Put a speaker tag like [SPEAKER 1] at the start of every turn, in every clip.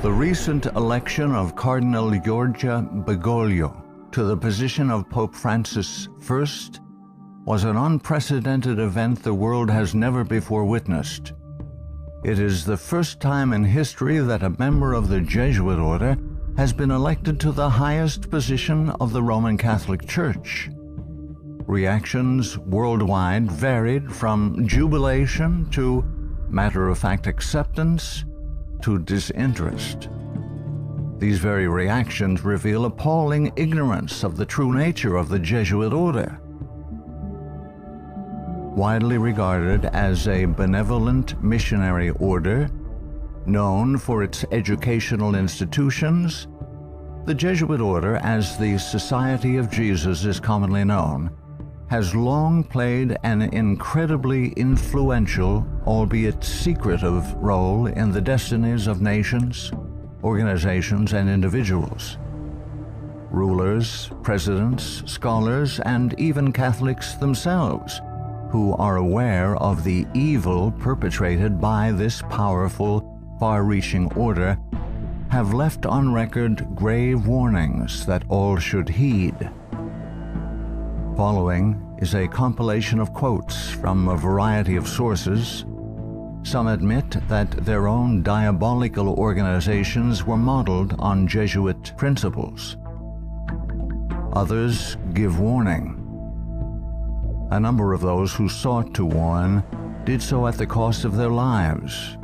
[SPEAKER 1] The recent election of Cardinal Giorgia Bergoglio to the position of Pope Francis I was an unprecedented event the world has never before witnessed. It is the first time in history that a member of the Jesuit order has been elected to the highest position of the Roman Catholic Church. Reactions worldwide varied from jubilation to matter-of-fact acceptance to disinterest. These very reactions reveal appalling ignorance of the true nature of the Jesuit order. Widely regarded as a benevolent missionary order, known for its educational institutions, the Jesuit order, as the Society of Jesus is commonly known, has long played an incredibly influential, albeit secretive, role in the destinies of nations, organizations, and individuals. Rulers, presidents, scholars, and even Catholics themselves, who are aware of the evil perpetrated by this powerful, far-reaching order, have left on record grave warnings that all should heed. Following is a compilation of quotes from a variety of sources. Some admit that their own diabolical organizations were modeled on Jesuit principles. Others give warning. A number of those who sought to warn did so at the cost of their lives.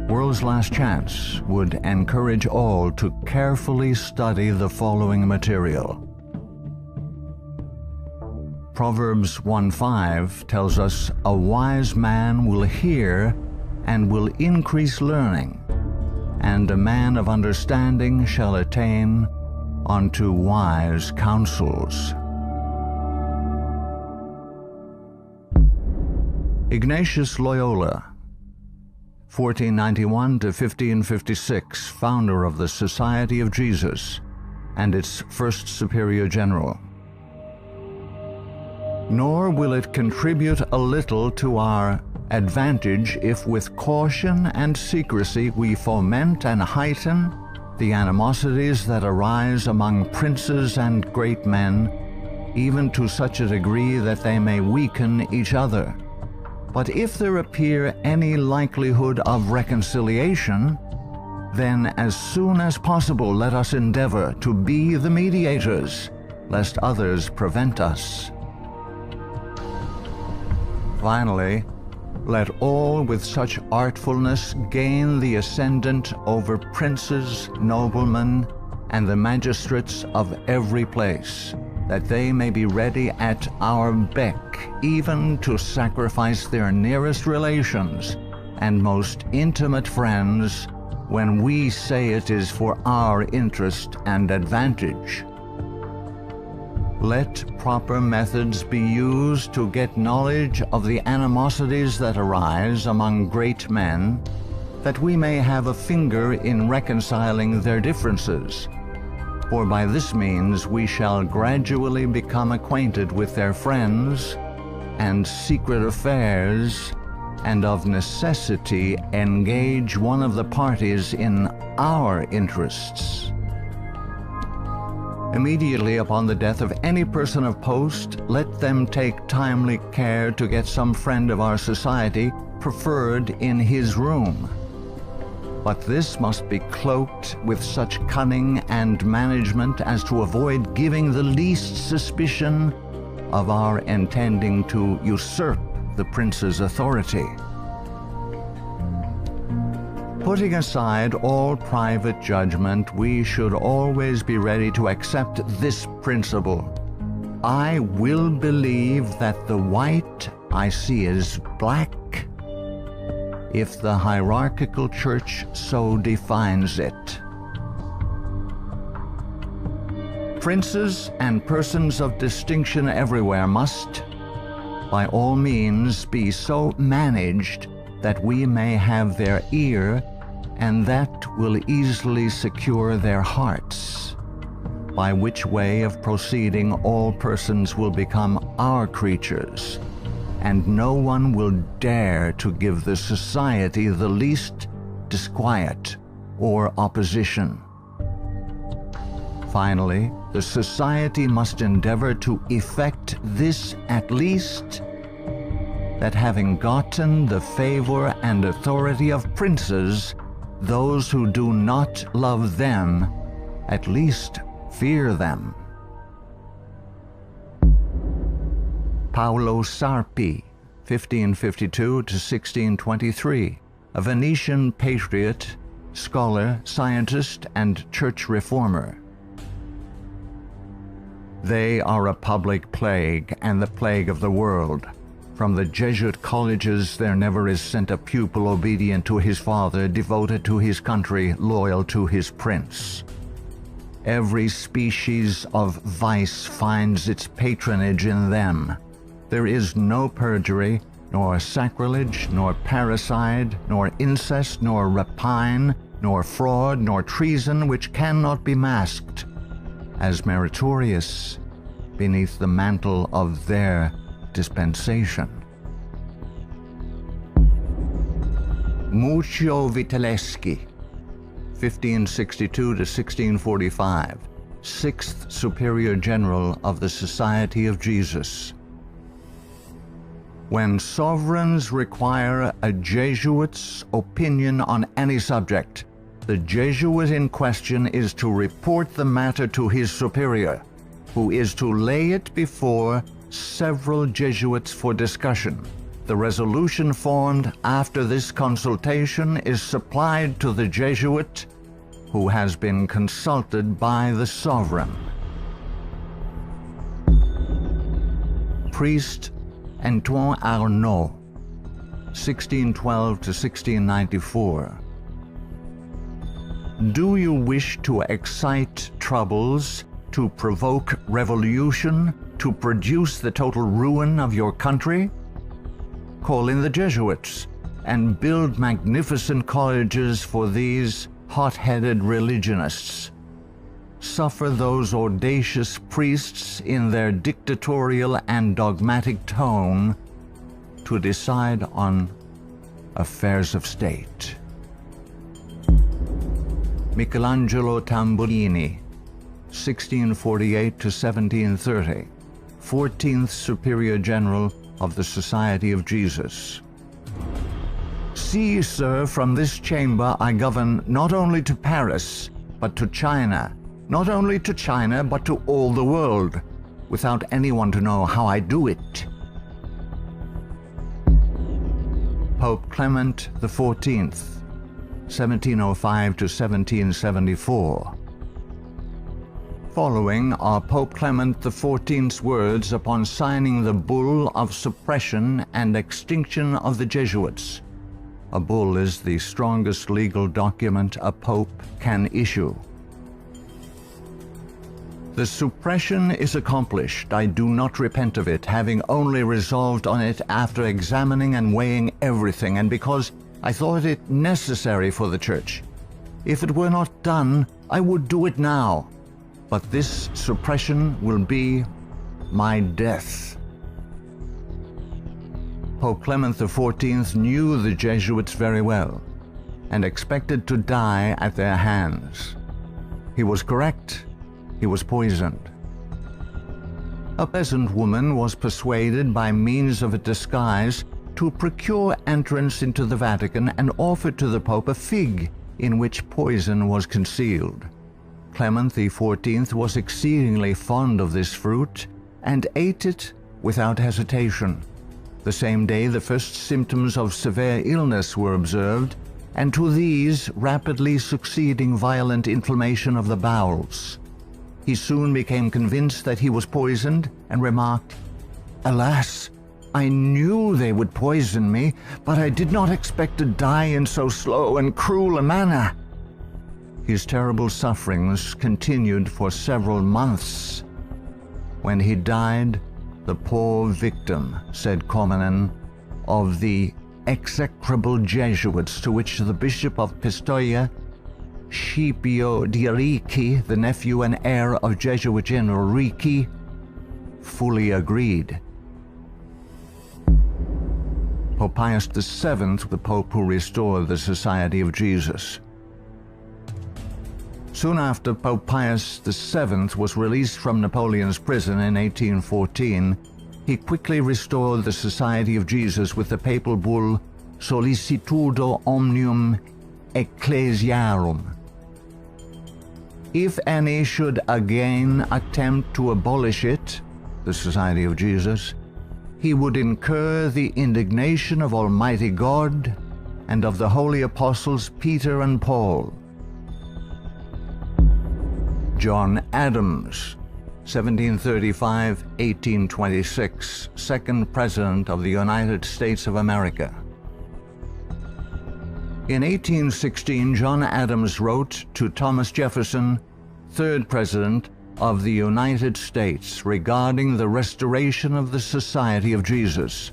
[SPEAKER 1] World's Last Chance would encourage all to carefully study the following material. Proverbs 1:5 tells us, "A wise man will hear and will increase learning, and a man of understanding shall attain unto wise counsels." Ignatius Loyola, 1491 to 1556, founder of the Society of Jesus and its first superior general. Nor will it contribute a little to our advantage if with caution and secrecy we foment and heighten the animosities that arise among princes and great men, even to such a degree that they may weaken each other. But if there appear any likelihood of reconciliation, then as soon as possible let us endeavor to be the mediators, lest others prevent us. Finally, let all with such artfulness gain the ascendant over princes, noblemen, and the magistrates of every place, that they may be ready at our beck even to sacrifice their nearest relations and most intimate friends when we say it is for our interest and advantage. Let proper methods be used to get knowledge of the animosities that arise among great men, that we may have a finger in reconciling their differences. For by this means we shall gradually become acquainted with their friends and secret affairs, and of necessity engage one of the parties in our interests. Immediately upon the death of any person of post, let them take timely care to get some friend of our society preferred in his room. But this must be cloaked with such cunning and management as to avoid giving the least suspicion of our intending to usurp the prince's authority. Putting aside all private judgment, we should always be ready to accept this principle. I will believe that the white I see is black, if the hierarchical church so defines it. Princes and persons of distinction everywhere must, by all means, be so managed that we may have their ear, and that will easily secure their hearts, by which way of proceeding all persons will become our creatures, and no one will dare to give the society the least disquiet or opposition. Finally, the society must endeavor to effect this at least, that having gotten the favor and authority of princes, those who do not love them at least fear them. Paolo Sarpi, 1552 to 1623, a Venetian patriot, scholar, scientist, and church reformer. They are a public plague and the plague of the world. From the Jesuit colleges there never is sent a pupil obedient to his father, devoted to his country, loyal to his prince. Every species of vice finds its patronage in them. There is no perjury, nor sacrilege, nor parricide, nor incest, nor rapine, nor fraud, nor treason, which cannot be masked as meritorious beneath the mantle of their dispensation. Muccio Vitelleschi, 1562 to 1645, 6th Superior General of the Society of Jesus. When sovereigns require a Jesuit's opinion on any subject, the Jesuit in question is to report the matter to his superior, who is to lay it before several Jesuits for discussion. The resolution formed after this consultation is supplied to the Jesuit, who has been consulted by the sovereign. Priest Antoine Arnaud, 1612 to 1694. Do you wish to excite troubles, to provoke revolution, to produce the total ruin of your country? Call in the Jesuits and build magnificent colleges for these hot-headed religionists. Suffer those audacious priests in their dictatorial and dogmatic tone to decide on affairs of state. Michelangelo Tamburini, 1648 to 1730, 14th Superior General of the Society of Jesus. See, sir, from this chamber I govern not only to Paris, but to China, not only to China, but to all the world, without anyone to know how I do it. Pope Clement XIV, 1705 to 1774. Following are Pope Clement XIV's words upon signing the bull of suppression and extinction of the Jesuits. A bull is the strongest legal document a pope can issue. The suppression is accomplished. I do not repent of it, having only resolved on it after examining and weighing everything, and because I thought it necessary for the Church. If it were not done, I would do it now. But this suppression will be my death. Pope Clement XIV knew the Jesuits very well and expected to die at their hands. He was correct. He was poisoned. A peasant woman was persuaded by means of a disguise to procure entrance into the Vatican and offered to the Pope a fig in which poison was concealed. Clement XIV was exceedingly fond of this fruit and ate it without hesitation. The same day the first symptoms of severe illness were observed, and to these rapidly succeeding violent inflammation of the bowels. He soon became convinced that he was poisoned and remarked, "Alas, I knew they would poison me, but I did not expect to die in so slow and cruel a manner." His terrible sufferings continued for several months. When he died, the poor victim, said Comenon, of the execrable Jesuits to which the Bishop of Pistoia, Scipio di Ricci, the nephew and heir of Jesuit General Ricci, fully agreed. Pope Pius VII, the Pope who restored the Society of Jesus. Soon after Pope Pius VII was released from Napoleon's prison in 1814, he quickly restored the Society of Jesus with the papal bull Sollicitudo Omnium Ecclesiarum. If any should again attempt to abolish it, the Society of Jesus, he would incur the indignation of Almighty God and of the holy apostles Peter and Paul. John Adams, 1735–1826, second President of the United States of America. In 1816, John Adams wrote to Thomas Jefferson, third President of the United States, regarding the restoration of the Society of Jesus.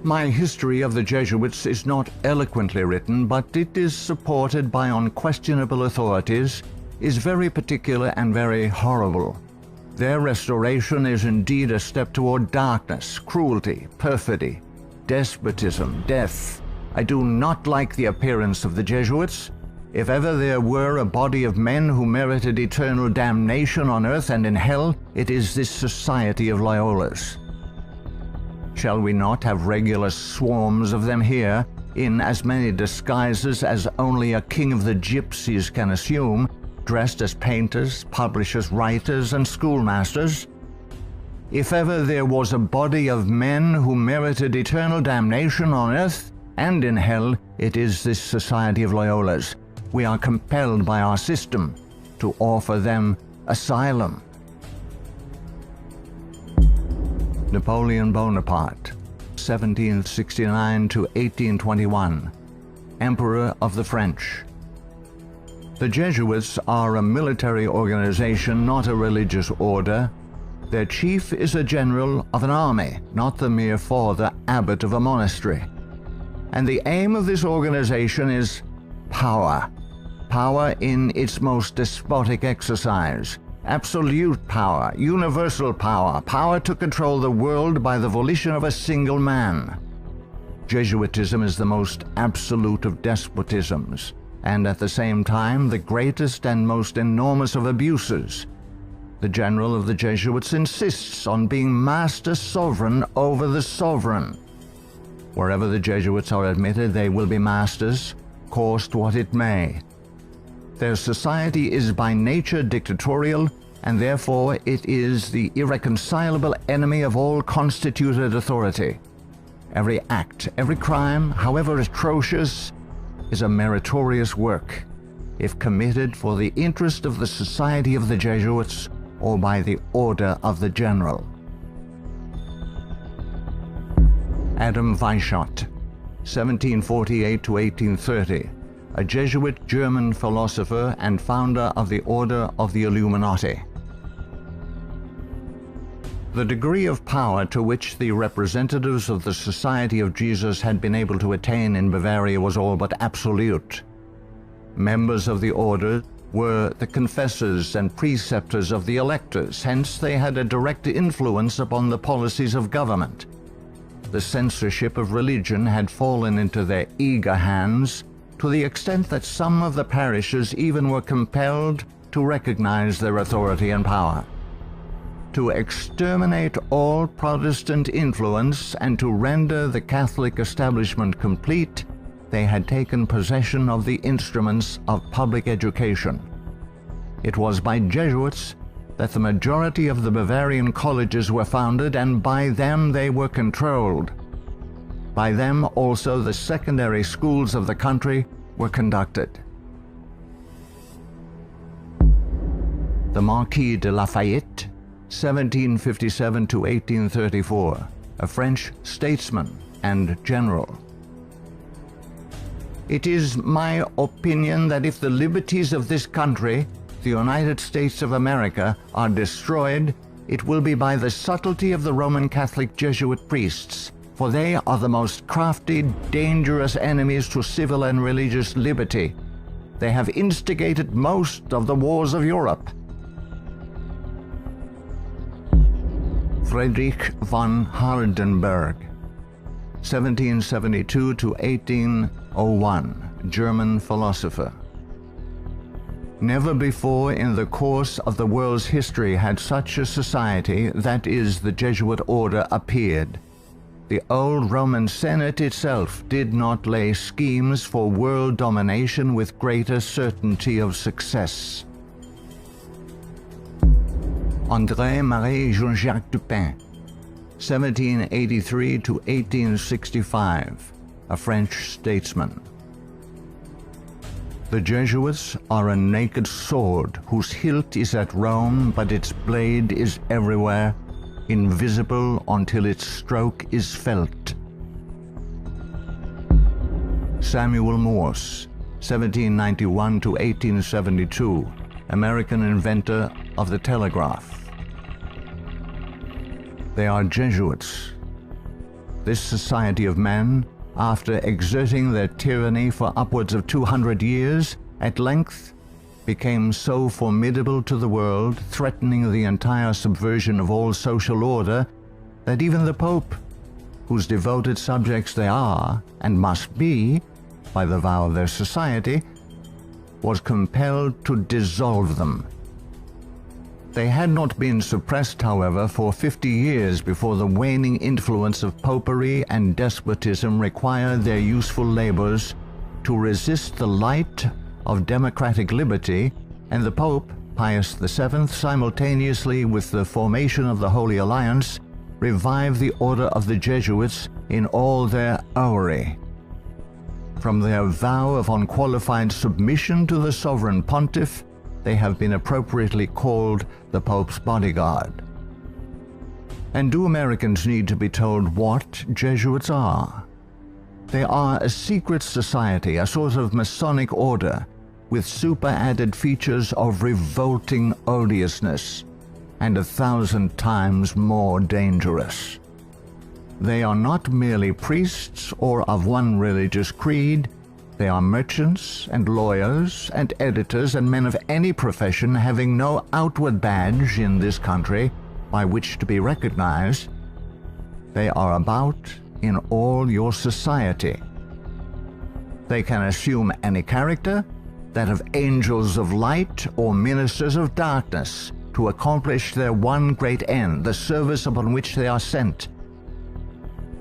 [SPEAKER 1] My history of the Jesuits is not eloquently written, but it is supported by unquestionable authorities, is very particular and very horrible. Their restoration is indeed a step toward darkness, cruelty, perfidy, despotism, death. I do not like the appearance of the Jesuits. If ever there were a body of men who merited eternal damnation on earth and in hell, it is this Society of Loyolas. Shall we not have regular swarms of them here, in as many disguises as only a king of the gypsies can assume, dressed as painters, publishers, writers, and schoolmasters? If ever there was a body of men who merited eternal damnation on earth and in hell, it is this Society of Loyolas. We are compelled by our system to offer them asylum. Napoleon Bonaparte, 1769–1821, Emperor of the French. The Jesuits are a military organization, not a religious order. Their chief is a general of an army, not the mere father abbot of a monastery. And the aim of this organization is power. Power in its most despotic exercise. Absolute power, universal power, power to control the world by the volition of a single man. Jesuitism is the most absolute of despotisms, and at the same time the greatest and most enormous of abuses. The general of the Jesuits insists on being master sovereign over the sovereign. Wherever the Jesuits are admitted, they will be masters, cost what it may. Their society is by nature dictatorial, and therefore it is the irreconcilable enemy of all constituted authority. Every act, every crime, however atrocious, is a meritorious work, if committed for the interest of the Society of the Jesuits or by the order of the general. Adam Weishaupt, 1748–1830, a Jesuit German philosopher and founder of the Order of the Illuminati. The degree of power to which the representatives of the Society of Jesus had been able to attain in Bavaria was all but absolute. Members of the order were the confessors and preceptors of the electors, hence they had a direct influence upon the policies of government. The censorship of religion had fallen into their eager hands, to the extent that some of the parishes even were compelled to recognize their authority and power. To exterminate all Protestant influence and to render the Catholic establishment complete, they had taken possession of the instruments of public education. It was by Jesuits that the majority of the Bavarian colleges were founded, and by them they were controlled. By them also the secondary schools of the country were conducted. The Marquis de Lafayette, 1757–1834, a French statesman and general. It is my opinion that if the liberties of this country, the United States of America, are destroyed, it will be by the subtlety of the Roman Catholic Jesuit priests, for they are the most crafty, dangerous enemies to civil and religious liberty. They have instigated most of the wars of Europe. Friedrich von Hardenberg, 1772 to 1801, German philosopher. Never before in the course of the world's history had such a society, that is, the Jesuit order, appeared. The old Roman Senate itself did not lay schemes for world domination with greater certainty of success. André-Marie Jean-Jacques Dupin, 1783 to 1865, a French statesman. The Jesuits are a naked sword whose hilt is at Rome, but its blade is everywhere, invisible until its stroke is felt. Samuel Morse, 1791 to 1872, American inventor of the telegraph. They are Jesuits. This society of men, after exerting their tyranny for upwards of 200 years, at length became so formidable to the world, threatening the entire subversion of all social order, that even the Pope, whose devoted subjects they are, and must be, by the vow of their society, was compelled to dissolve them. They had not been suppressed, however, for 50 years before the waning influence of popery and despotism required their useful labors to resist the light of democratic liberty, and the Pope, Pius VII, simultaneously with the formation of the Holy Alliance, revived the order of the Jesuits in all their aureory. From their vow of unqualified submission to the sovereign pontiff, they have been appropriately called the Pope's bodyguard. And do Americans need to be told what Jesuits are? They are a secret society, a sort of Masonic order, with super-added features of revolting odiousness, and 1,000 times more dangerous. They are not merely priests or of one religious creed. They are merchants and lawyers and editors and men of any profession having no outward badge in this country by which to be recognized. They are about in all your society. They can assume any character, that of angels of light or ministers of darkness, to accomplish their one great end, the service upon which they are sent,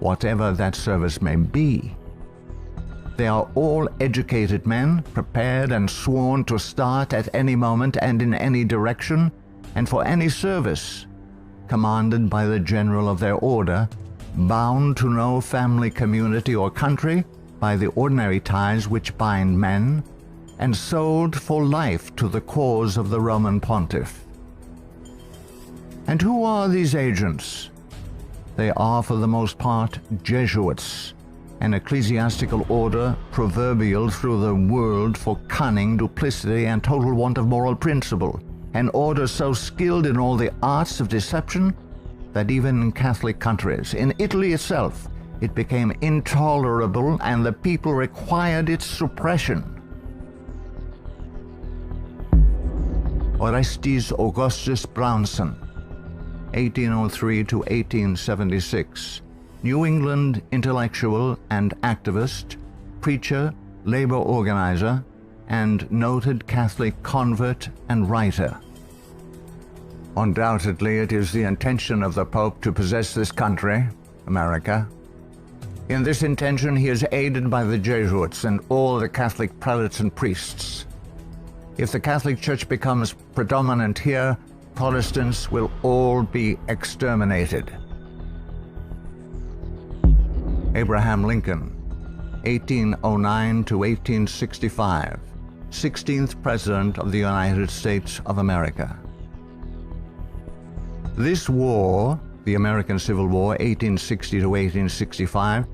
[SPEAKER 1] whatever that service may be. They are all educated men, prepared and sworn to start at any moment and in any direction, and for any service, commanded by the general of their order, bound to no family, community, or country by the ordinary ties which bind men, and sold for life to the cause of the Roman pontiff. And who are these agents? They are for the most part Jesuits, an ecclesiastical order proverbial through the world for cunning, duplicity, and total want of moral principle, an order so skilled in all the arts of deception that even in Catholic countries, in Italy itself, it became intolerable and the people required its suppression. Orestes Augustus Brownson, 1803 to 1876, New England intellectual and activist, preacher, labor organizer, and noted Catholic convert and writer. Undoubtedly, it is the intention of the Pope to possess this country, America. In this intention, he is aided by the Jesuits and all the Catholic prelates and priests. If the Catholic Church becomes predominant here, Protestants will all be exterminated. Abraham Lincoln, 1809 to 1865, 16th President of the United States of America. This war, the American Civil War, 1860 to 1865,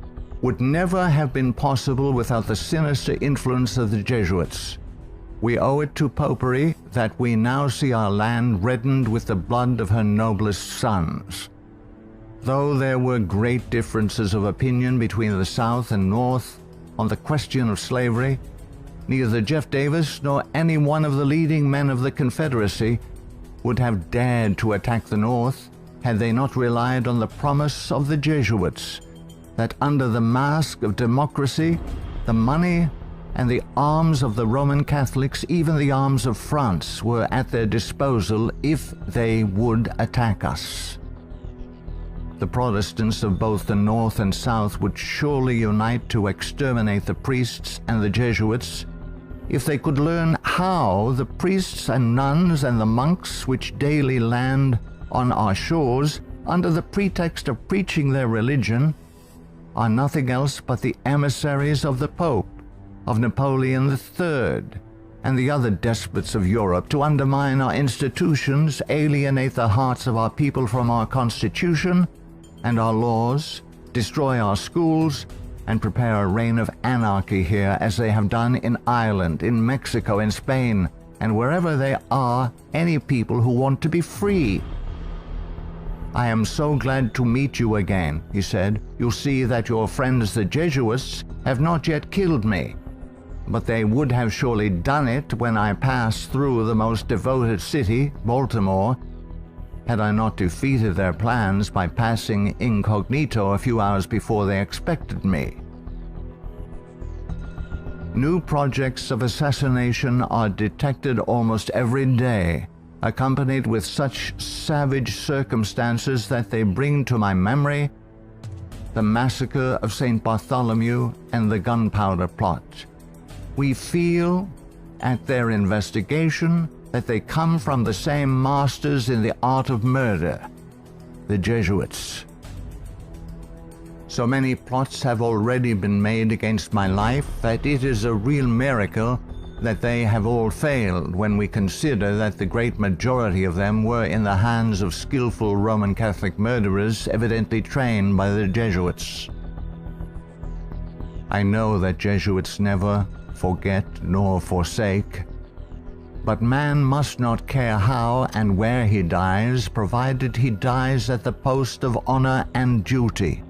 [SPEAKER 1] would never have been possible without the sinister influence of the Jesuits. We owe it to popery that we now see our land reddened with the blood of her noblest sons. Though there were great differences of opinion between the South and North on the question of slavery, neither Jeff Davis nor any one of the leading men of the Confederacy would have dared to attack the North had they not relied on the promise of the Jesuits, that under the mask of democracy, the money and the arms of the Roman Catholics, even the arms of France, were at their disposal if they would attack us. The Protestants of both the North and South would surely unite to exterminate the priests and the Jesuits if they could learn how the priests and nuns and the monks which daily land on our shores under the pretext of preaching their religion are nothing else but the emissaries of the Pope, of Napoleon III, and the other despots of Europe to undermine our institutions, alienate the hearts of our people from our Constitution and our laws, destroy our schools, and prepare a reign of anarchy here as they have done in Ireland, in Mexico, in Spain, and wherever there are any people who want to be free. I am so glad to meet you again, he said. You'll see that your friends the Jesuits have not yet killed me, but they would have surely done it when I passed through the most devoted city, Baltimore, had I not defeated their plans by passing incognito a few hours before they expected me. New projects of assassination are detected almost every day, accompanied with such savage circumstances that they bring to my memory the massacre of St. Bartholomew and the gunpowder plot. We feel, at their investigation, that they come from the same masters in the art of murder, the Jesuits. So many plots have already been made against my life that it is a real miracle that they have all failed when we consider that the great majority of them were in the hands of skillful Roman Catholic murderers evidently trained by the Jesuits. I know that Jesuits never forget nor forsake, but man must not care how and where he dies, provided he dies at the post of honor and duty.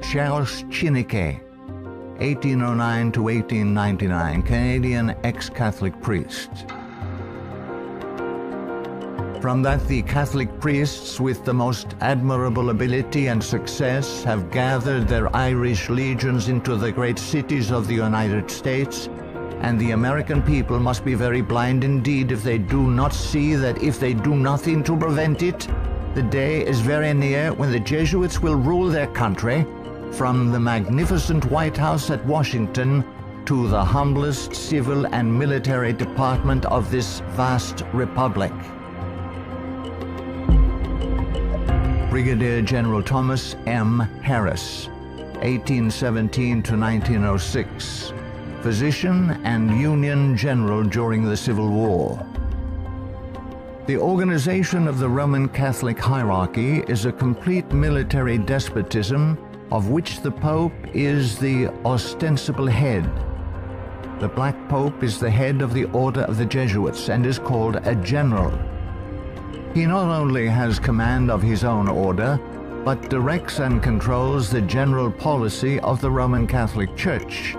[SPEAKER 1] Charles Chiniquet, 1809 to 1899, Canadian ex-Catholic priest. From that the Catholic priests with the most admirable ability and success have gathered their Irish legions into the great cities of the United States, and the American people must be very blind indeed if they do not see that if they do nothing to prevent it, the day is very near when the Jesuits will rule their country, from the magnificent White House at Washington to the humblest civil and military department of this vast republic. Brigadier General Thomas M. Harris, 1817 to 1906, physician and Union General during the Civil War. The organization of the Roman Catholic hierarchy is a complete military despotism of which the Pope is the ostensible head. The Black Pope is the head of the Order of the Jesuits and is called a general. He not only has command of his own order, but directs and controls the general policy of the Roman Catholic Church.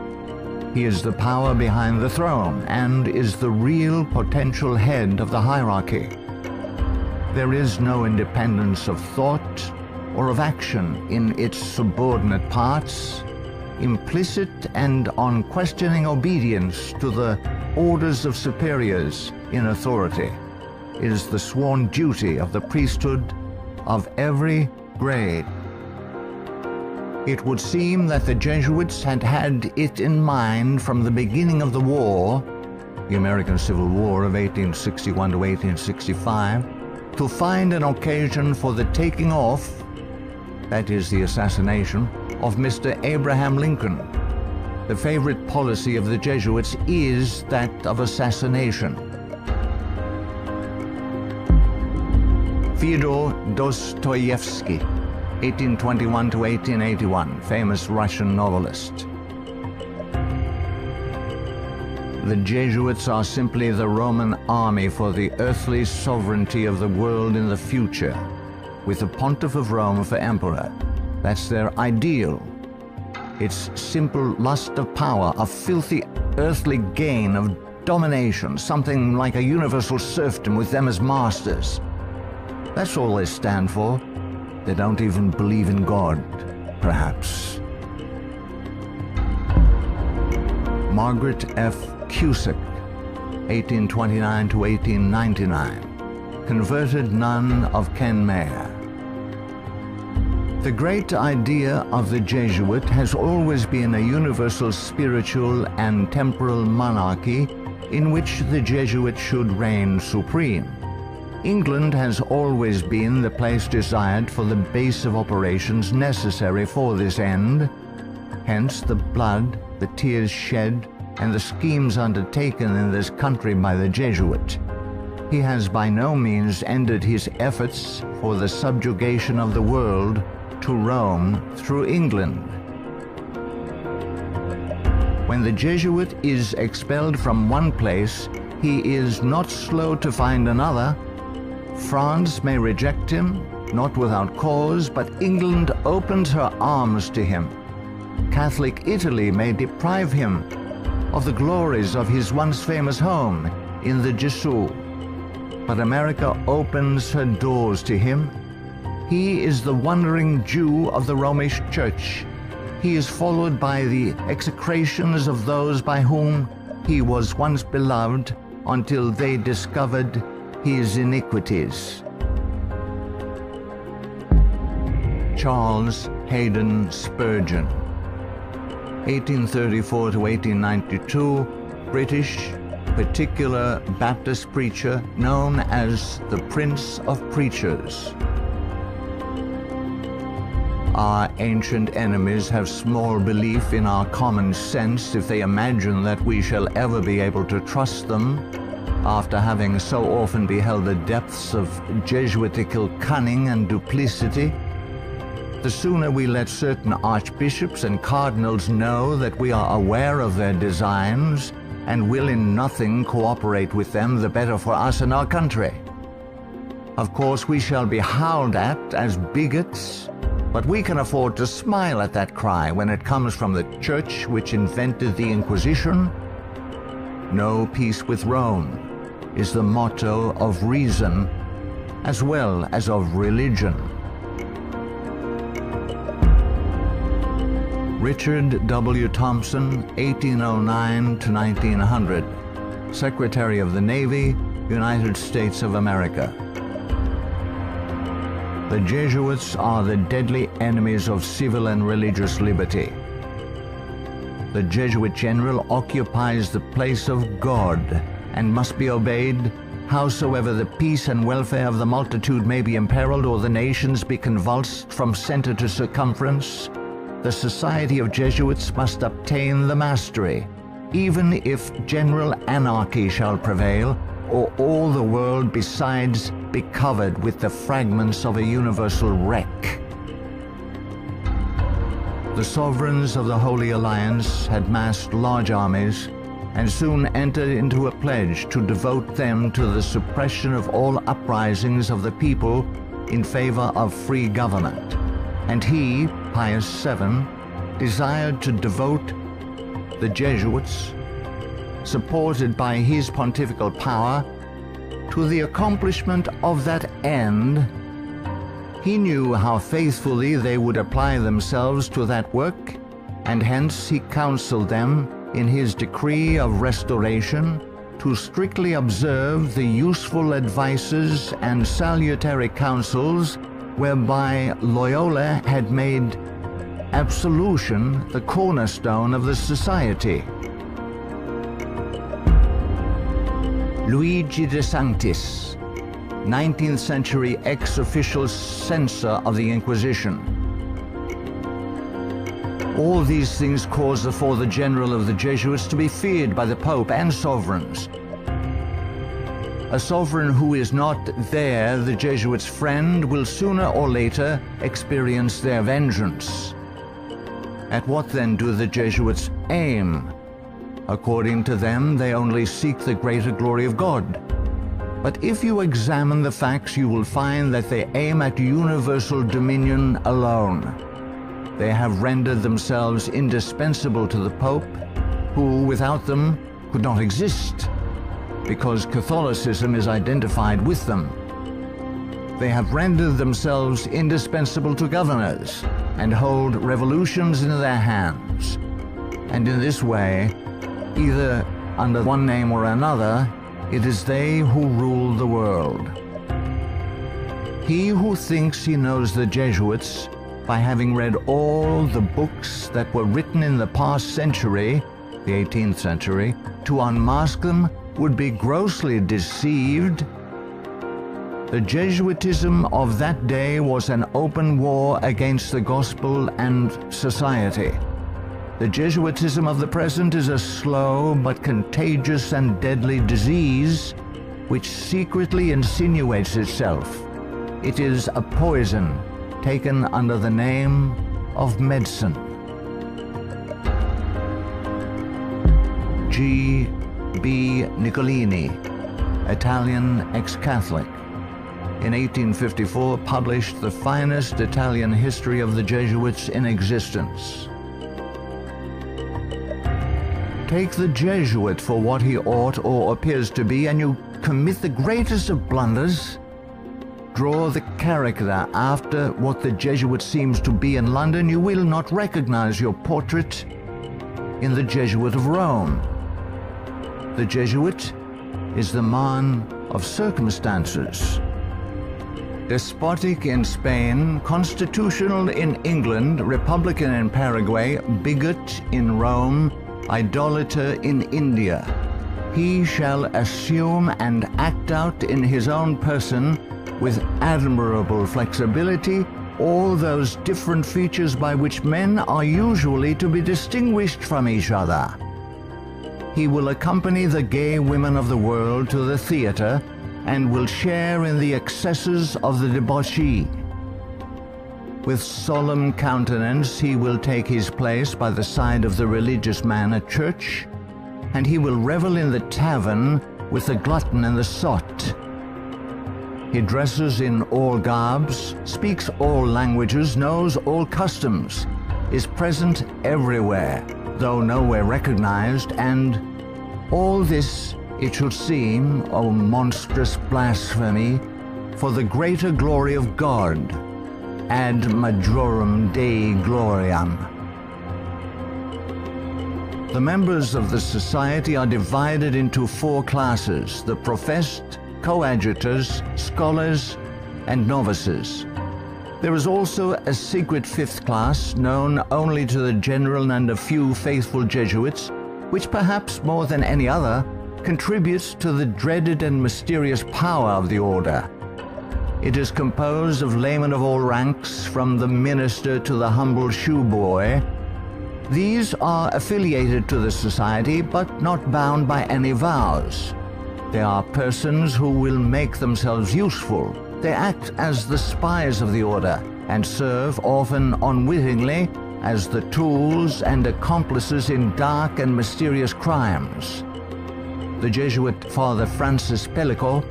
[SPEAKER 1] He is the power behind the throne and is the real potential head of the hierarchy. There is no independence of thought or of action in its subordinate parts, implicit and unquestioning obedience to the orders of superiors in authority is the sworn duty of the priesthood of every grade. It would seem that the Jesuits had had it in mind from the beginning of the war, the American Civil War of 1861 to 1865, to find an occasion for the taking off, that is the assassination, of Mr. Abraham Lincoln. The favorite policy of the Jesuits is that of assassination. Fyodor Dostoevsky, 1821 to 1881, famous Russian novelist. The Jesuits are simply the Roman army for the earthly sovereignty of the world in the future, with the Pontiff of Rome for emperor. That's their ideal. It's simple lust of power, a filthy earthly gain of domination, something like a universal serfdom with them as masters. That's all they stand for. They don't even believe in God, perhaps. Margaret F. Cusick, 1829 to 1899, converted nun of Kenmare. The great idea of the Jesuit has always been a universal spiritual and temporal monarchy in which the Jesuit should reign supreme. England has always been the place desired for the base of operations necessary for this end. Hence the blood, the tears shed, and the schemes undertaken in this country by the Jesuit. He has by no means ended his efforts for the subjugation of the world to Rome through England. When the Jesuit is expelled from one place, he is not slow to find another. France may reject him, not without cause, but England opens her arms to him. Catholic Italy may deprive him of the glories of his once famous home in the Jesuits, but America opens her doors to him. He is the wandering Jew of the Romish Church. He is followed by the execrations of those by whom he was once beloved until they discovered his iniquities. Charles Haydn Spurgeon, 1834 to 1892, British, particular Baptist preacher known as the Prince of Preachers. Our ancient enemies have small belief in our common sense if they imagine that we shall ever be able to trust them, after having so often beheld the depths of Jesuitical cunning and duplicity. The sooner we let certain archbishops and cardinals know that we are aware of their designs and will in nothing cooperate with them, the better for us and our country. Of course, we shall be howled at as bigots, but we can afford to smile at that cry when it comes from the church which invented the Inquisition. No peace with Rome is the motto of reason as well as of religion. Richard W. Thompson, 1809 to 1900, Secretary of the Navy, United States of America. The Jesuits are the deadly enemies of civil and religious liberty. The Jesuit general occupies the place of God and must be obeyed, howsoever the peace and welfare of the multitude may be imperiled or the nations be convulsed from center to circumference. The Society of Jesuits must obtain the mastery, even if general anarchy shall prevail, or all the world besides be covered with the fragments of a universal wreck. The sovereigns of the Holy Alliance had massed large armies and soon entered into a pledge to devote them to the suppression of all uprisings of the people in favor of free government. And he, Pius VII, desired to devote the Jesuits, supported by his pontifical power, to the accomplishment of that end. He knew how faithfully they would apply themselves to that work, and hence he counseled them in his decree of restoration to strictly observe the useful advices and salutary counsels whereby Loyola had made absolution the cornerstone of the society. Luigi de Sanctis, 19th century ex-official censor of the Inquisition. All these things caused the Father General of the Jesuits to be feared by the Pope and sovereigns. A sovereign who is not there, the Jesuits' friend, will sooner or later experience their vengeance. At what then do the Jesuits aim? According to them, they only seek the greater glory of God. But if you examine the facts, you will find that they aim at universal dominion alone. They have rendered themselves indispensable to the Pope, who without them could not exist, because Catholicism is identified with them. They have rendered themselves indispensable to governors and hold revolutions in their hands. And in this way, either under one name or another, it is they who rule the world. He who thinks he knows the Jesuits by having read all the books that were written in the past century, the 18th century, to unmask them would be grossly deceived. The Jesuitism of that day was an open war against the gospel and society. The Jesuitism of the present is a slow but contagious and deadly disease which secretly insinuates itself. It is a poison taken under the name of medicine. G. B. Nicolini, Italian ex-Catholic, in 1854 published the finest Italian history of the Jesuits in existence. Take the Jesuit for what he ought or appears to be, and you commit the greatest of blunders. Draw the character after what the Jesuit seems to be in London, you will not recognize your portrait in the Jesuit of Rome. The Jesuit is the man of circumstances. Despotic in Spain, constitutional in England, republican in Paraguay, bigot in Rome, idolater in India. He shall assume and act out in his own person, with admirable flexibility, all those different features by which men are usually to be distinguished from each other. He will accompany the gay women of the world to the theater and will share in the excesses of the debauchee. With solemn countenance he will take his place by the side of the religious man at church, and he will revel in the tavern with the glutton and the sot. He dresses in all garbs, speaks all languages, knows all customs, is present everywhere, though nowhere recognized, and all this, it should seem, O monstrous blasphemy, for the greater glory of God, ad majorem Dei gloriam. The members of the society are divided into 4 classes: the professed, coadjutors, scholars, and novices. There is also a secret 5th class, known only to the general and a few faithful Jesuits, which perhaps more than any other contributes to the dreaded and mysterious power of the order. It is composed of laymen of all ranks, from the minister to the humble shoeboy. These are affiliated to the society, but not bound by any vows. They are persons who will make themselves useful. They act as the spies of the order, and serve, often unwittingly, as the tools and accomplices in dark and mysterious crimes. The Jesuit Father Francis Pellico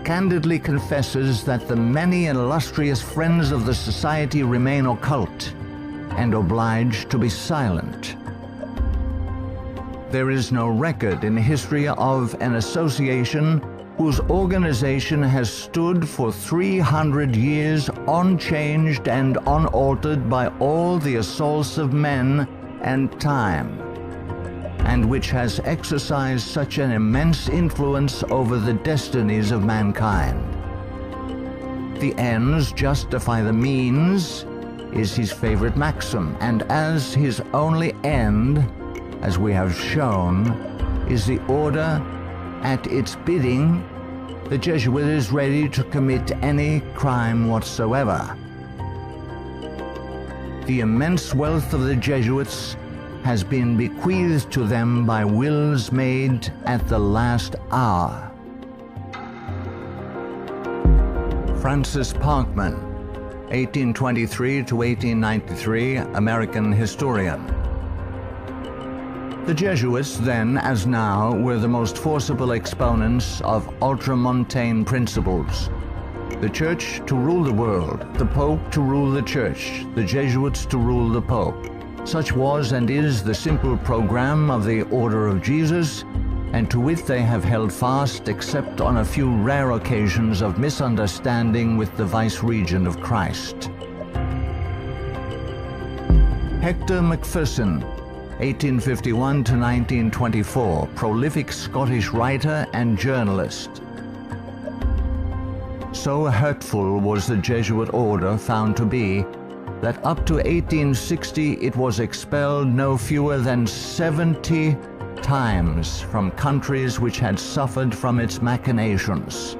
[SPEAKER 1] candidly confesses that the many illustrious friends of the society remain occult and obliged to be silent. There is no record in history of an association whose organization has stood for 300 years unchanged and unaltered by all the assaults of men and time, and which has exercised such an immense influence over the destinies of mankind. The ends justify the means is his favorite maxim, and as his only end, as we have shown, is the order, at its bidding, the Jesuit is ready to commit any crime whatsoever. The immense wealth of the Jesuits has been bequeathed to them by wills made at the last hour. Francis Parkman, 1823 to 1893, American historian. The Jesuits, then as now, were the most forcible exponents of ultramontane principles. The Church to rule the world, the Pope to rule the Church, the Jesuits to rule the Pope. Such was and is the simple program of the Order of Jesus, and to which they have held fast except on a few rare occasions of misunderstanding with the vice-regent of Christ. Hector Macpherson, 1851 to 1924, prolific Scottish writer and journalist. So hurtful was the Jesuit order found to be that up to 1860 it was expelled no fewer than 70 times from countries which had suffered from its machinations.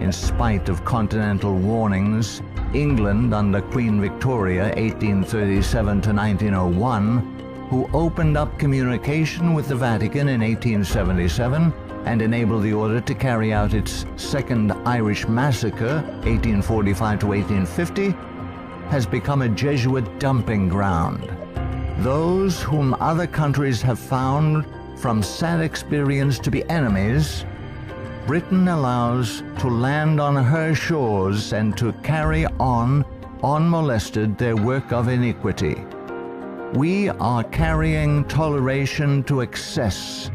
[SPEAKER 1] In spite of continental warnings, England under Queen Victoria, 1837 to 1901, who opened up communication with the Vatican in 1877 and enabled the order to carry out its Second Irish Massacre, 1845 to 1850, has become a Jesuit dumping ground. Those whom other countries have found from sad experience to be enemies, Britain allows to land on her shores and to carry on, unmolested, their work of iniquity. We are carrying toleration to excess,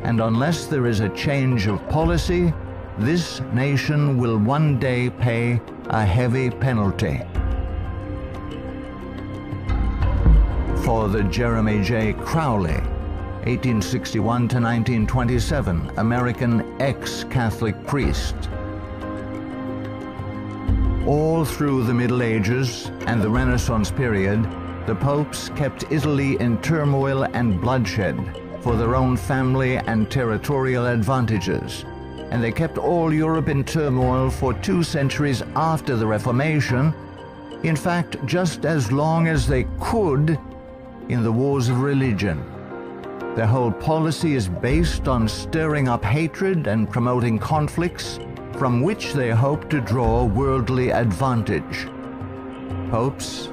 [SPEAKER 1] and unless there is a change of policy, this nation will one day pay a heavy penalty. Father Jeremy J. Crowley, 1861 to 1927, American ex-Catholic priest. All through the Middle Ages and the Renaissance period, the popes kept Italy in turmoil and bloodshed for their own family and territorial advantages, and they kept all Europe in turmoil for 2 centuries after the Reformation, in fact, just as long as they could in the wars of religion. Their whole policy is based on stirring up hatred and promoting conflicts from which they hope to draw worldly advantage. Popes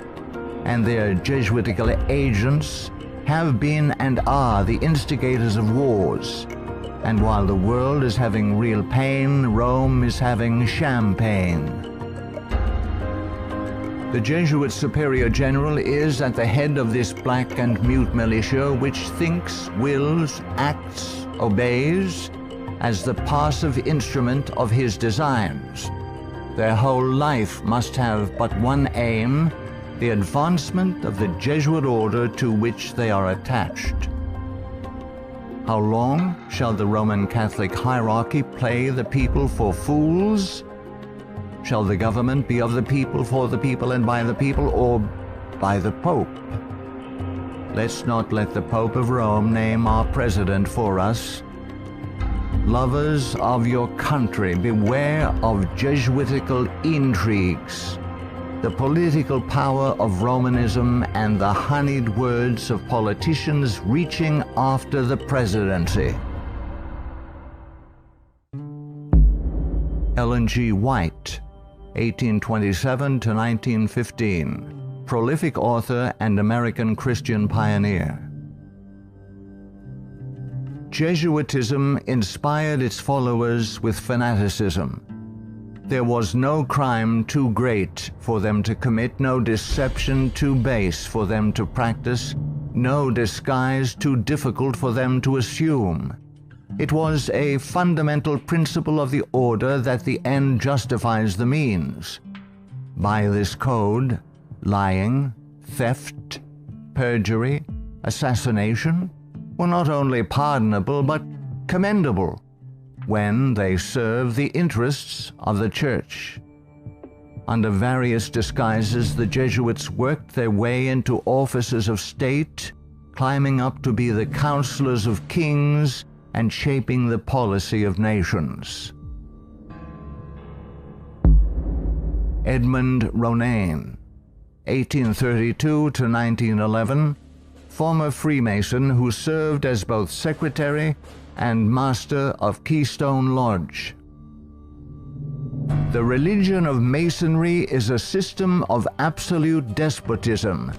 [SPEAKER 1] and their Jesuitical agents have been and are the instigators of wars, and while the world is having real pain, Rome is having champagne. The Jesuit Superior General is at the head of this black and mute militia which thinks, wills, acts, obeys as the passive instrument of his designs. Their whole life must have but one aim, the advancement of the Jesuit order to which they are attached. How long shall the Roman Catholic hierarchy play the people for fools? Shall the government be of the people, for the people, and by the people, or by the Pope? Let's not let the Pope of Rome name our president for us. Lovers of your country, beware of Jesuitical intrigues, the political power of Romanism, and the honeyed words of politicians reaching after the presidency. Ellen G. White, 1827 to 1915, prolific author and American Christian pioneer. Jesuitism inspired its followers with fanaticism. There was no crime too great for them to commit, no deception too base for them to practice, no disguise too difficult for them to assume. It was a fundamental principle of the order that the end justifies the means. By this code, lying, theft, perjury, assassination were not only pardonable but commendable when they serve the interests of the Church. Under various disguises, the Jesuits worked their way into offices of state, climbing up to be the counselors of kings and shaping the policy of nations. Edmund Ronaine, 1832 to 1911, former Freemason who served as both secretary and master of Keystone Lodge. The religion of Masonry is a system of absolute despotism,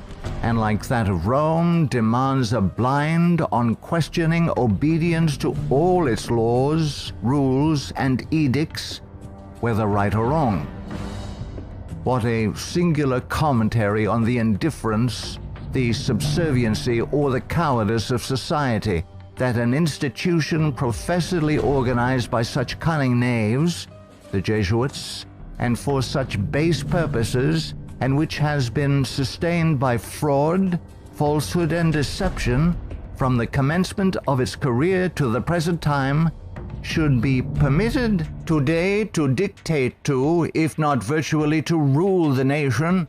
[SPEAKER 1] and like that of Rome, demands a blind, unquestioning obedience to all its laws, rules, and edicts, whether right or wrong. What a singular commentary on the indifference, the subserviency, or the cowardice of society that an institution professedly organized by such cunning knaves, the Jesuits, and for such base purposes, and which has been sustained by fraud, falsehood, and deception from the commencement of its career to the present time, should be permitted today to dictate to, if not virtually to rule the nation,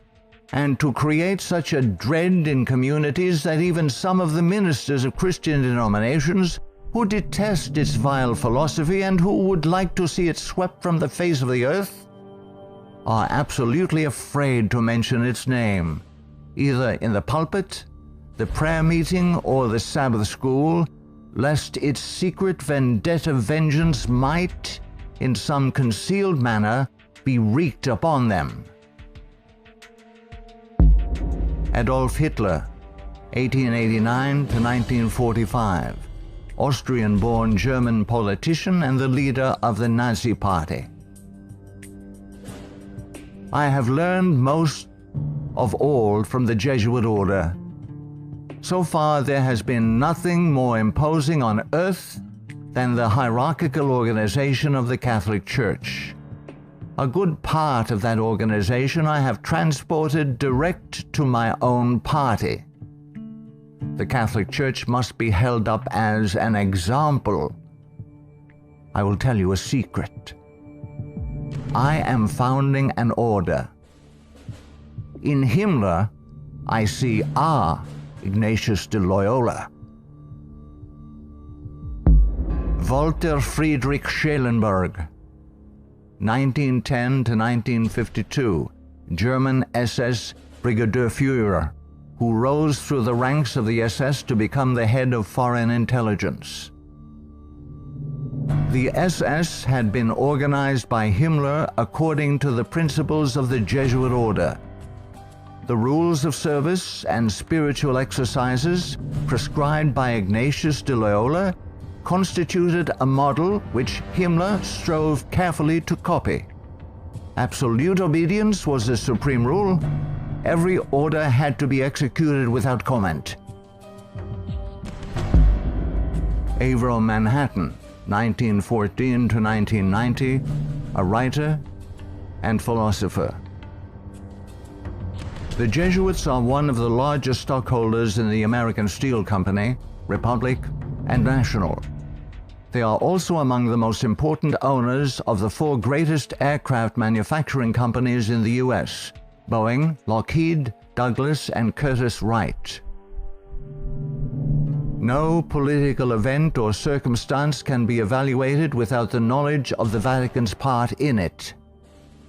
[SPEAKER 1] and to create such a dread in communities that even some of the ministers of Christian denominations, who detest its vile philosophy and who would like to see it swept from the face of the earth, are absolutely afraid to mention its name, either in the pulpit, the prayer meeting, or the Sabbath school, lest its secret vendetta vengeance might, in some concealed manner, be wreaked upon them. Adolf Hitler, 1889 to 1945, Austrian-born German politician and the leader of the Nazi Party. I have learned most of all from the Jesuit order. So far, there has been nothing more imposing on earth than the hierarchical organization of the Catholic Church. A good part of that organization I have transported direct to my own party. The Catholic Church must be held up as an example. I will tell you a secret. I am founding an order. In Himmler, I see Ignatius of Loyola. Walter Friedrich Schellenberg, 1910 to 1952, German SS Brigadier Führer, who rose through the ranks of the SS to become the head of foreign intelligence. The SS had been organized by Himmler according to the principles of the Jesuit order. The rules of service and spiritual exercises prescribed by Ignatius de Loyola constituted a model which Himmler strove carefully to copy. Absolute obedience was the supreme rule. Every order had to be executed without comment. Avro Manhattan, 1914 to 1990, a writer and philosopher. The Jesuits are one of the largest stockholders in the American Steel Company, Republic, and National. They are also among the most important owners of the 4 greatest aircraft manufacturing companies in the U.S., Boeing, Lockheed, Douglas, and Curtiss-Wright. No political event or circumstance can be evaluated without the knowledge of the Vatican's part in it,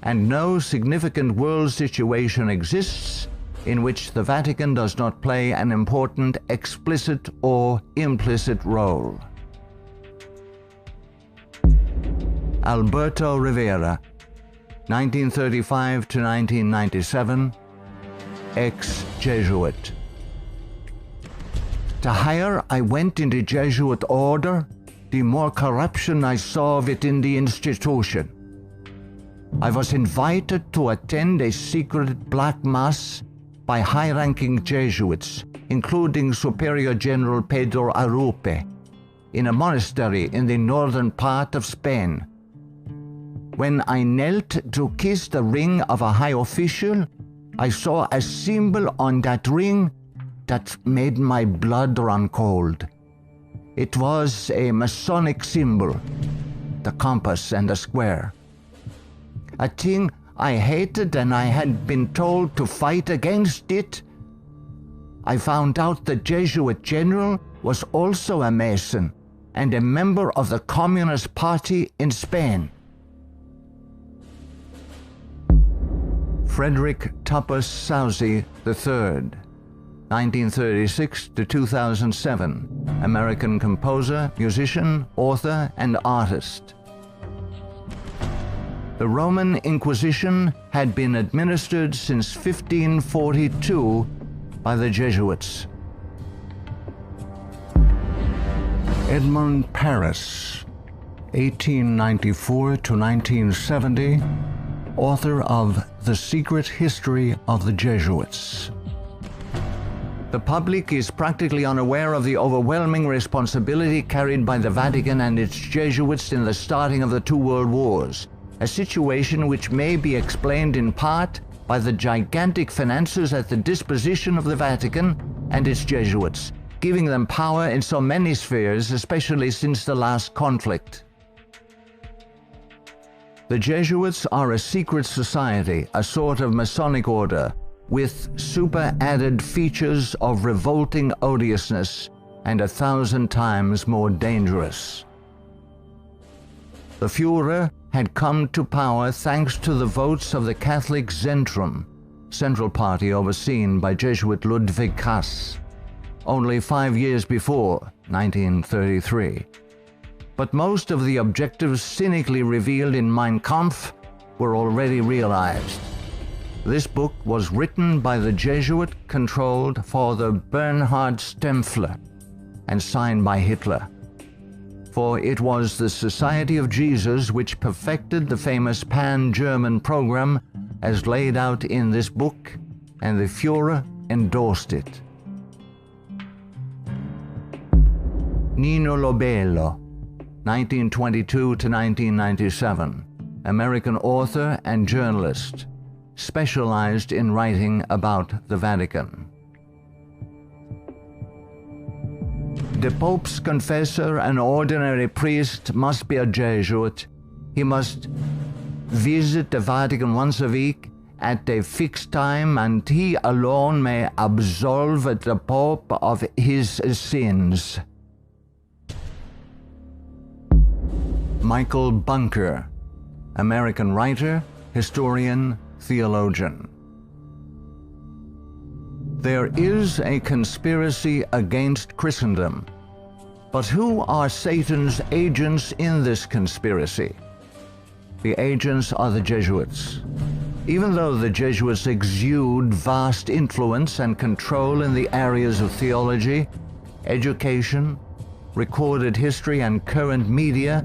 [SPEAKER 1] and no significant world situation exists in which the Vatican does not play an important explicit or implicit role. Alberto Rivera, 1935 to 1997, ex-Jesuit. The higher I went in the Jesuit order, the more corruption I saw within the institution. I was invited to attend a secret black mass by high-ranking Jesuits, including Superior General Pedro Arrupe, in a monastery in the northern part of Spain. When I knelt to kiss the ring of a high official, I saw a symbol on that ring that made my blood run cold. It was a Masonic symbol, the compass and the square. A thing I hated, and I had been told to fight against it. I found out the Jesuit general was also a Mason and a member of the Communist Party in Spain. Frederick Tupper Southey III, 1936 to 2007, American composer, musician, author, and artist. The Roman Inquisition had been administered since 1542 by the Jesuits. Edmund Paris, 1894 to 1970, author of The Secret History of the Jesuits. The public is practically unaware of the overwhelming responsibility carried by the Vatican and its Jesuits in the starting of the two world wars, a situation which may be explained in part by the gigantic finances at the disposition of the Vatican and its Jesuits, giving them power in so many spheres, especially since the last conflict. The Jesuits are a secret society, a sort of Masonic order, with super-added features of revolting odiousness and 1,000 times more dangerous. The Führer had come to power thanks to the votes of the Catholic Zentrum, Central Party overseen by Jesuit Ludwig Kass, only 5 years before, 1933. But most of the objectives cynically revealed in Mein Kampf were already realized. This book was written by the Jesuit-controlled Father Bernhard Stempfler and signed by Hitler. For it was the Society of Jesus which perfected the famous Pan-German program as laid out in this book, and the Führer endorsed it. Nino Lobello, 1922 to 1997, American author and journalist, specialized in writing about the Vatican. The Pope's confessor, an ordinary priest, must be a Jesuit. He must visit the Vatican once a week at a fixed time, and he alone may absolve the Pope of his sins. Michael Bunker, American writer, historian, theologian. There is a conspiracy against Christendom, but who are Satan's agents in this conspiracy? The agents are the Jesuits. Even though the Jesuits exude vast influence and control in the areas of theology, education, recorded history, and current media,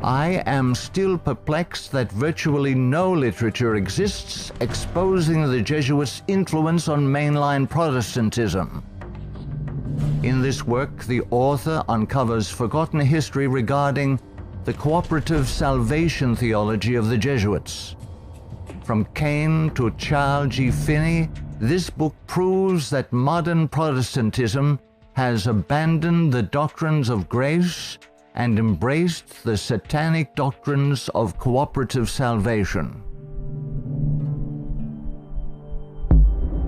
[SPEAKER 1] I am still perplexed that virtually no literature exists exposing the Jesuits' influence on mainline Protestantism. In this work, the author uncovers forgotten history regarding the cooperative salvation theology of the Jesuits. From Cain to Charles G. Finney, this book proves that modern Protestantism has abandoned the doctrines of grace and embraced the satanic doctrines of cooperative salvation.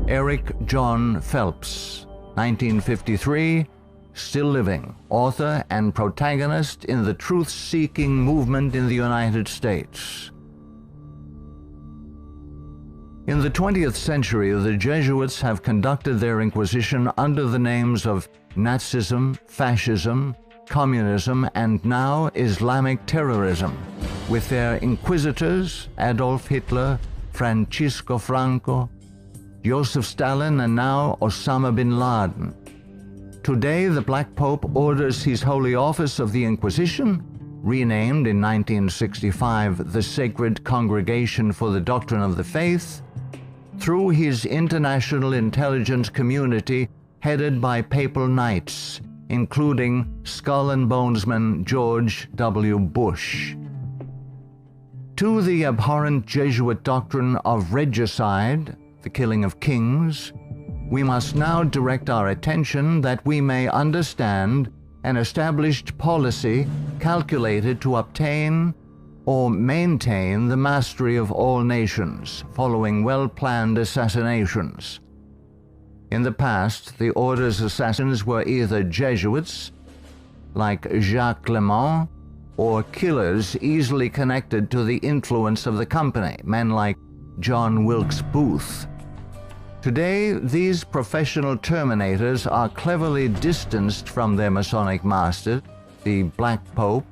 [SPEAKER 1] Eric John Phelps, 1953, still living, author and protagonist in the truth-seeking movement in the United States. In the 20th century, the Jesuits have conducted their inquisition under the names of Nazism, fascism, communism, and now Islamic terrorism, with their inquisitors Adolf Hitler, Francisco Franco, Joseph Stalin, and now Osama bin Laden. Today, the Black Pope orders his Holy Office of the Inquisition, renamed in 1965 the Sacred Congregation for the Doctrine of the Faith, through his international intelligence community headed by papal knights, including Skull and Bonesman George W. Bush. To the abhorrent Jesuit doctrine of regicide, the killing of kings, we must now direct our attention that we may understand an established policy calculated to obtain or maintain the mastery of all nations, following well-planned assassinations. In the past, the order's assassins were either Jesuits, like Jacques Clement, or killers easily connected to the influence of the company, men like John Wilkes Booth. Today, these professional terminators are cleverly distanced from their Masonic master, the Black Pope,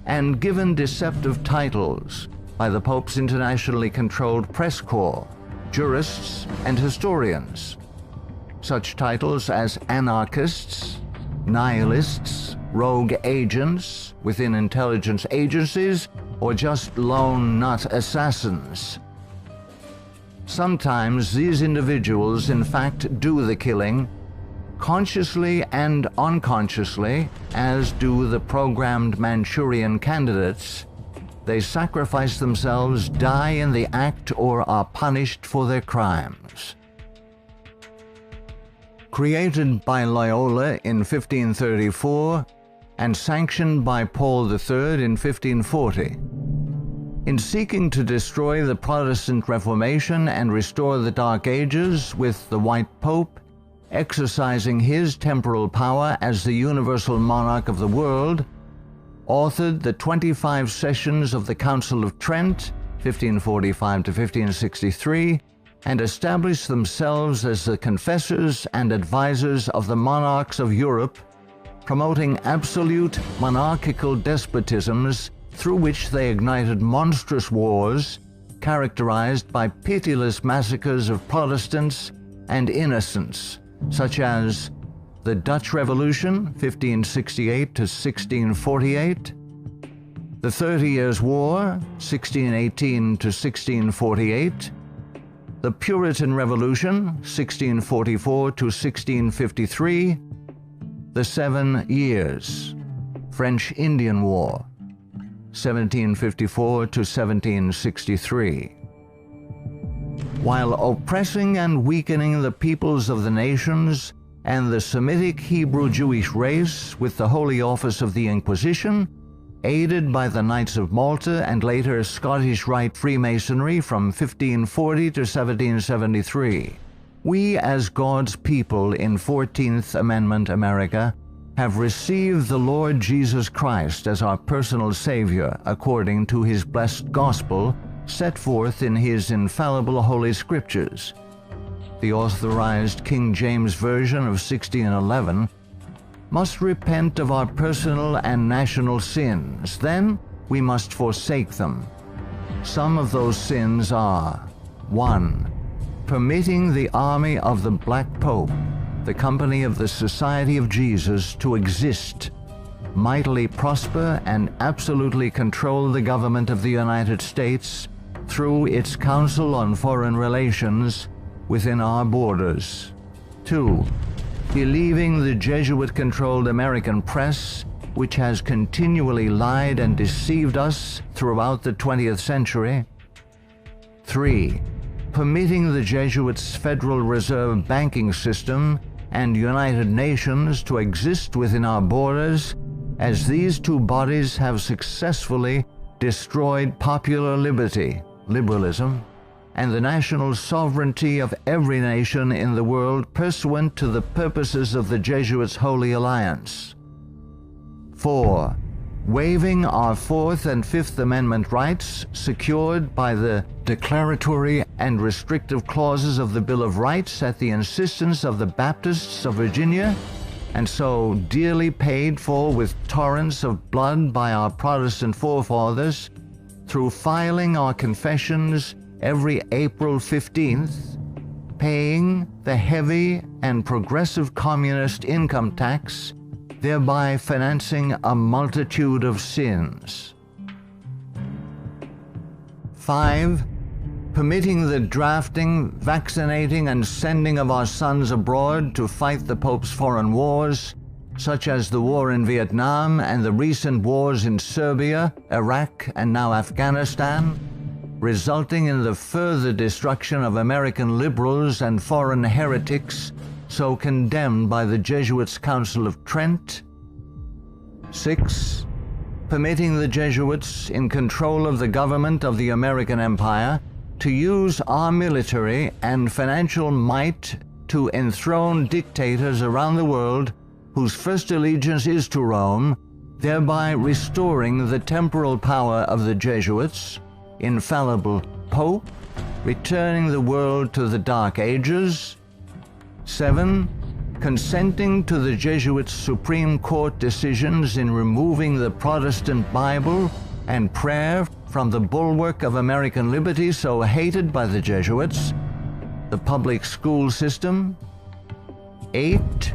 [SPEAKER 1] and given deceptive titles by the Pope's internationally controlled press corps, jurists, and historians. Such titles as anarchists, nihilists, rogue agents within intelligence agencies, or just lone nut assassins. Sometimes these individuals in fact do the killing, consciously and unconsciously, as do the programmed Manchurian candidates, they sacrifice themselves, die in the act, or are punished for their crimes. Created by Loyola in 1534 and sanctioned by Paul III in 1540. In seeking to destroy the Protestant Reformation and restore the Dark Ages with the White Pope, exercising his temporal power as the universal monarch of the world, authored the 25 sessions of the Council of Trent, 1545 to 1563, and established themselves as the confessors and advisors of the monarchs of Europe, promoting absolute monarchical despotisms through which they ignited monstrous wars characterized by pitiless massacres of Protestants and innocents, such as the Dutch Revolution, 1568 to 1648, the 30 Years' War, 1618 to 1648, the Puritan Revolution, 1644 to 1653, the 7 Years, French Indian War, 1754 to 1763. While oppressing and weakening the peoples of the nations and the Semitic Hebrew Jewish race with the Holy Office of the Inquisition, aided by the Knights of Malta and later Scottish Rite Freemasonry from 1540 to 1773, we as God's people in 14th Amendment America have received the Lord Jesus Christ as our personal Savior according to His blessed gospel set forth in His infallible Holy Scriptures. The authorized King James Version of 1611, must repent of our personal and national sins. Then we must forsake them. Some of those sins are: 1. Permitting the army of the Black Pope, the company of the Society of Jesus, to exist, mightily prosper, and absolutely control the government of the United States through its Council on Foreign Relations within our borders. 2. Believing the Jesuit-controlled American press, which has continually lied and deceived us throughout the 20th century. 3. Permitting the Jesuits' Federal Reserve banking system and United Nations to exist within our borders, as these two bodies have successfully destroyed popular liberty, liberalism, and the national sovereignty of every nation in the world pursuant to the purposes of the Jesuits' Holy Alliance. 4. Waiving our Fourth and Fifth Amendment rights secured by the declaratory and restrictive clauses of the Bill of Rights at the insistence of the Baptists of Virginia, and so dearly paid for with torrents of blood by our Protestant forefathers through filing our confessions every April 15th, paying the heavy and progressive communist income tax, thereby financing a multitude of sins. 5. Permitting the drafting, vaccinating, and sending of our sons abroad to fight the Pope's foreign wars, such as the war in Vietnam and the recent wars in Serbia, Iraq, and now Afghanistan, resulting in the further destruction of American liberals and foreign heretics so condemned by the Jesuits' Council of Trent. 6. Permitting the Jesuits, in control of the government of the American Empire, to use our military and financial might to enthrone dictators around the world whose first allegiance is to Rome, thereby restoring the temporal power of the Jesuits, infallible Pope, returning the world to the Dark Ages. 7. Consenting to the Jesuits' Supreme Court decisions in removing the Protestant Bible and prayer from the bulwark of American liberty so hated by the Jesuits, the public school system. 8.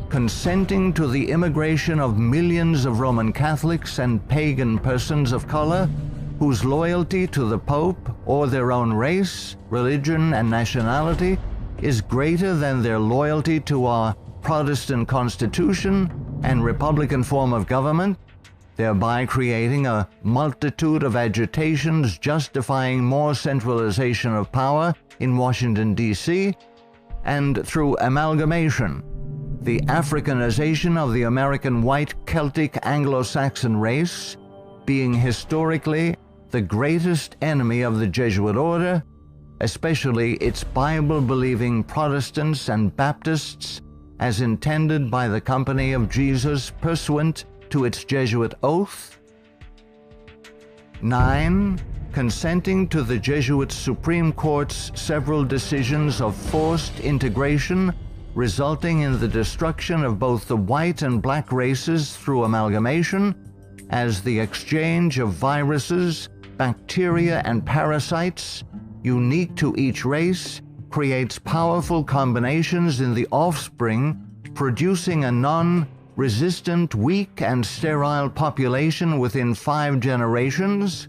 [SPEAKER 1] Consenting to the immigration of millions of Roman Catholics and pagan persons of color whose loyalty to the Pope or their own race, religion, and nationality is greater than their loyalty to our Protestant constitution and republican form of government, thereby creating a multitude of agitations justifying more centralization of power in Washington, D.C., and through amalgamation, the Africanization of the American white Celtic Anglo-Saxon race, being historically the greatest enemy of the Jesuit order, especially its Bible-believing Protestants and Baptists, as intended by the Company of Jesus pursuant to its Jesuit oath. 9. Consenting to the Jesuit Supreme Court's several decisions of forced integration, resulting in the destruction of both the white and black races through amalgamation, as the exchange of viruses, bacteria, and parasites, unique to each race, creates powerful combinations in the offspring, producing a non-resistant, weak, and sterile population within 5 generations.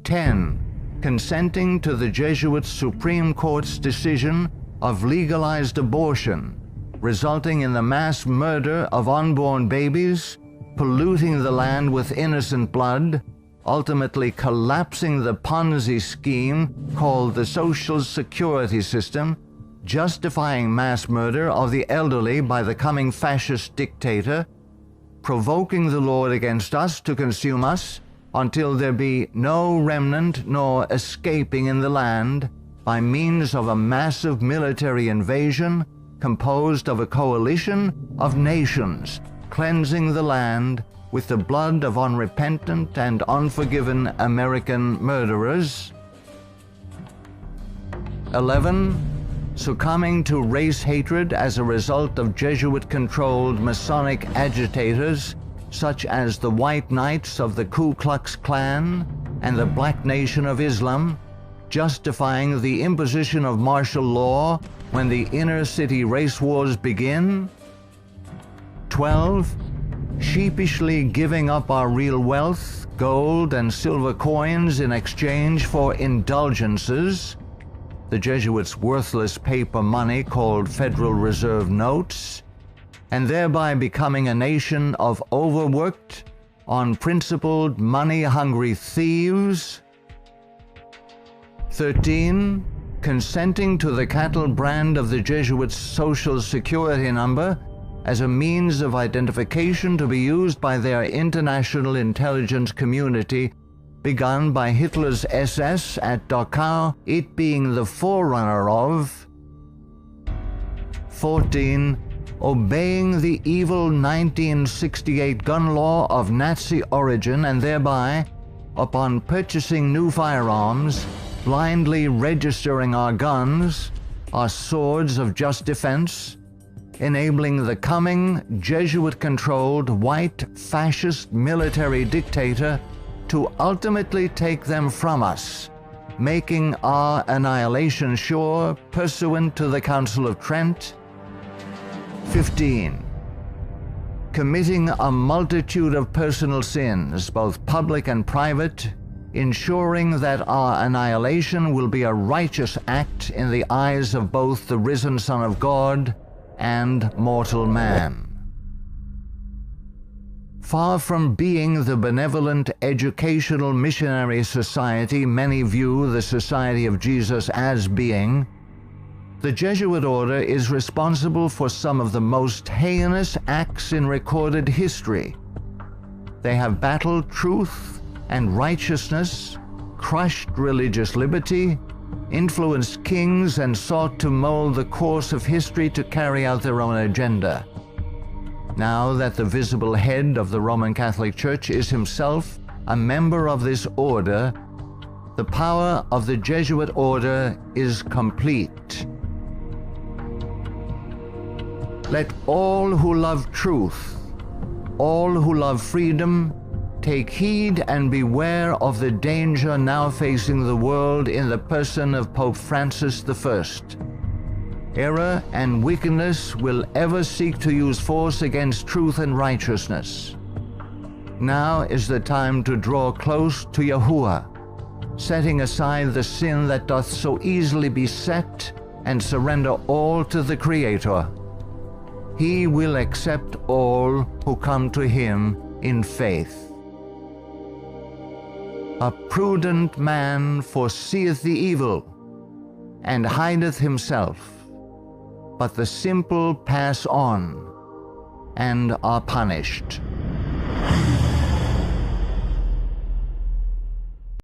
[SPEAKER 1] 10. Consenting to the Jesuit Supreme Court's decision of legalized abortion, resulting in the mass murder of unborn babies, polluting the land with innocent blood, ultimately collapsing the Ponzi scheme called the Social Security system, justifying mass murder of the elderly by the coming fascist dictator, provoking the Lord against us to consume us, until there be no remnant nor escaping in the land, by means of a massive military invasion composed of a coalition of nations, cleansing the land with the blood of unrepentant and unforgiven American murderers. 11. Succumbing to race hatred as a result of Jesuit-controlled Masonic agitators such as the White Knights of the Ku Klux Klan and the Black Nation of Islam, justifying the imposition of martial law when the inner-city race wars begin. 12. Sheepishly giving up our real wealth, gold and silver coins in exchange for indulgences, the Jesuits' worthless paper money called Federal Reserve notes, and thereby becoming a nation of overworked, unprincipled, money-hungry thieves. 13. Consenting to the cattle brand of the Jesuits' Social Security number as a means of identification to be used by their international intelligence community, begun by Hitler's SS at Dachau, it being the forerunner of. 14. Obeying the evil 1968 gun law of Nazi origin and thereby, upon purchasing new firearms, blindly registering our guns, our swords of just defense, enabling the coming Jesuit-controlled white fascist military dictator to ultimately take them from us, making our annihilation sure pursuant to the Council of Trent. 15. Committing a multitude of personal sins, both public and private, ensuring that our annihilation will be a righteous act in the eyes of both the risen Son of God and mortal man. Far from being the benevolent educational missionary society many view the Society of Jesus as being, the Jesuit order is responsible for some of the most heinous acts in recorded history. They have battled truth and righteousness, crushed religious liberty, influenced kings, and sought to mold the course of history to carry out their own agenda. Now that the visible head of the Roman Catholic Church is himself a member of this order, the power of the Jesuit order is complete. Let all who love truth, all who love freedom, take heed and beware of the danger now facing the world in the person of Pope Francis I. Error and wickedness will ever seek to use force against truth and righteousness. Now is the time to draw close to Yahuwah, setting aside the sin that doth so easily beset, and surrender all to the Creator. he will accept all who come to him in faith. A prudent man foreseeth the evil, and hideth himself, but the simple pass on, and are punished.